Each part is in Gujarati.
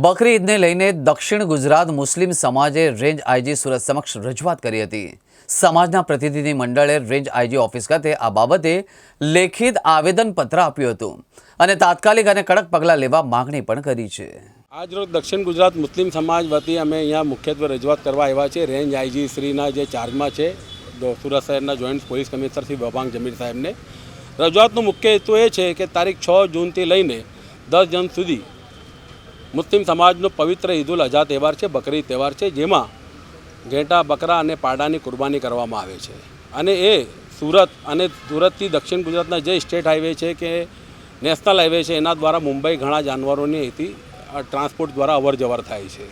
બકરી ઈદને લઈને દક્ષિણ ગુજરાત મુસ્લિમ સમાજે રેન્જ આઈજી સુરત સમક્ષ રજૂઆત કરી હતી। સમાજના પ્રતિનિધિ મંડળે રેન્જ આઈજી ઓફિસ ખાતે આ બાબતે લેખિત આવેદનપત્ર આપ્યું હતું અને તાત્કાલિક અને કડક પગલાં લેવા માંગણી પણ કરી છે। આજરોજ દક્ષિણ ગુજરાત મુસ્લિમ સમાજ વતી અમે અહીંયા મુખ્યત્વે રજૂઆત કરવા આવ્યા છે રેન્જ આઈજી શ્રીના જે ચાર્જમાં છે સુરત શહેરના joint police commissioner Shri Babang Jamir સાહેબને। રજૂઆતનો મુખ્ય હેતુ એ છે કે તારીખ 6 જૂનથી લઈને 10 જૂન સુધી મુસ્લિમ સમાજનો પવિત્ર ઈદુલ અઝા તહેવાર છે, બકરી તહેવાર છે, જેમાં ઘેટા, બકરા અને પાડાની કુરબાની કરવામાં આવે છે અને એ સુરત અને સુરતથી દક્ષિણ ગુજરાતના જે સ્ટેટ હાઈવે છે કે નેશનલ હાઈવે છે એના દ્વારા મુંબઈ ઘણા જાનવરોની અહીંથી ટ્રાન્સપોર્ટ દ્વારા અવરજવર થાય છે।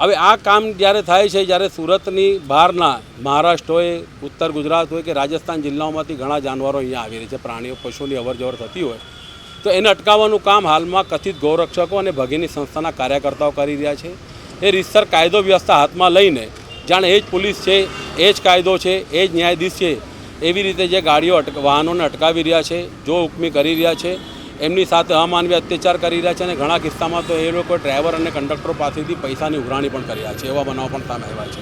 હવે આ કામ જ્યારે થાય છે, જ્યારે સુરતની બહારના મહારાષ્ટ્ર હોય, ઉત્તર ગુજરાત હોય કે રાજસ્થાન જિલ્લાઓમાંથી ઘણા જાનવરો અહીંયા આવી રહી છે, પ્રાણીઓ પશુઓની અવરજવર થતી હોય તો એને અટકાવવાનું કામ હાલમાં કથિત ગૌરક્ષકો અને ભગીની સંસ્થાના કાર્યકર્તાઓ કરી રહ્યા છે। એ રીતસર કાયદો વ્યવસ્થા હાથમાં લઈને જાણે એ જ પોલીસ છે, એ જ કાયદો છે, એ જ ન્યાયાધીશ છે, એવી રીતે જે ગાડીઓ વાહનોને અટકાવી રહ્યા છે, જો હુકમી કરી રહ્યા છે, એમની સાથે અમાનવી અત્યાચાર કરી રહ્યા છે અને ઘણા કિસ્સામાં તો એ લોકો ડ્રાઈવર અને કંડક્ટરો પાસેથી પૈસાની ઉઘરાણી પણ કરી રહ્યા છે। એવા બનાવો પણ સામે આવ્યા છે।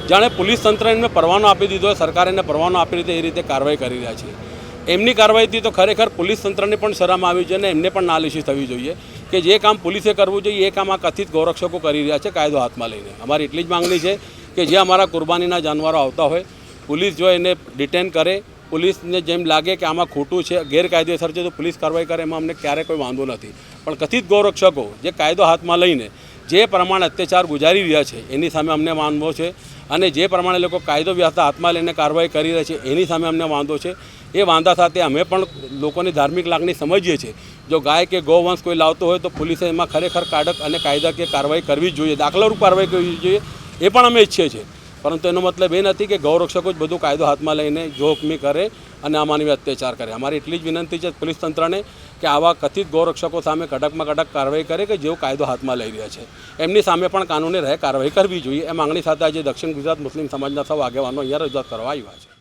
જાણે પોલીસ તંત્ર એમને પરવાનો આપી દીધો હોય, સરકારે એને પરવાનો આપી દીધો એ રીતે કાર્યવાહી કરી રહ્યા છે। એમની કાર્યવાહીથી તો ખરેખર પોલીસ તંત્રને પણ શરમ આવી જોઈએ અને એમને પણ નાલિશી થવી જોઈએ કે જે કામ પોલીસે કરવું જોઈએ એ કામ આ કથિત ગૌરક્ષકો કરી રહ્યા છે કાયદો હાથમાં લઈને। અમારી એટલી જ માંગણી છે કે જે અમારા કુરબાનીના જાનવરો આવતા હોય પોલીસ જો એને ડિટેન કરે, પોલીસને જેમ લાગે કે આમાં ખોટું છે, ગેરકાયદેસર છે તો પોલીસ કાર્યવાહી કરે, એમાં અમને ક્યારેય કોઈ વાંધો નથી। પણ કથિત ગૌરક્ષકો જે કાયદો હાથમાં લઈને જે પ્રમાણે અત્યાચાર ગુજારી રહ્યા છે એની સામે અમને વાંધો છે અને જે પ્રમાણે લોકો કાયદો વ્યવસ્થા હાથમાં લઈને કાર્યવાહી કરી રહ્યા છે એની સામે અમને વાંધો છે। એ વાંધા સાથે અમે પણ લોકોની ધાર્મિક લાગણી સમજીએ છીએ। જો ગાય કે ગૌવંશ કોઈ લાવતો હોય તો પોલીસે એમાં ખરેખર કડક અને કાયદાકીય કાર્યવાહી કરવી જ જોઈએ, દાખલારૂપ કાર્યવાહી કરવી જોઈએ, એ પણ અમે ઈચ્છીએ છીએ। પરંતુ એનો મતલબ એ નથી કે ગૌરક્ષકો જ બધું કાયદો હાથમાં લઈને જોખમી કરે અને અમાનવી અત્યાચાર કરે। અમારી એટલી જ વિનંતી છે પોલીસ તંત્રને કે આવા કથિત ગૌરક્ષકો સામે કડકમાં કડક કાર્યવાહી કરે કે જેઓ કાયદો હાથમાં લઈ રહ્યા છે એમની સામે પણ કાનૂની રહે કાર્યવાહી કરવી જોઈએ। એ માંગણી સાથે આજે દક્ષિણ ગુજરાત મુસ્લિમ સમાજના સૌ આગેવાનો અહીંયા રજૂઆત કરવા આવ્યા છે।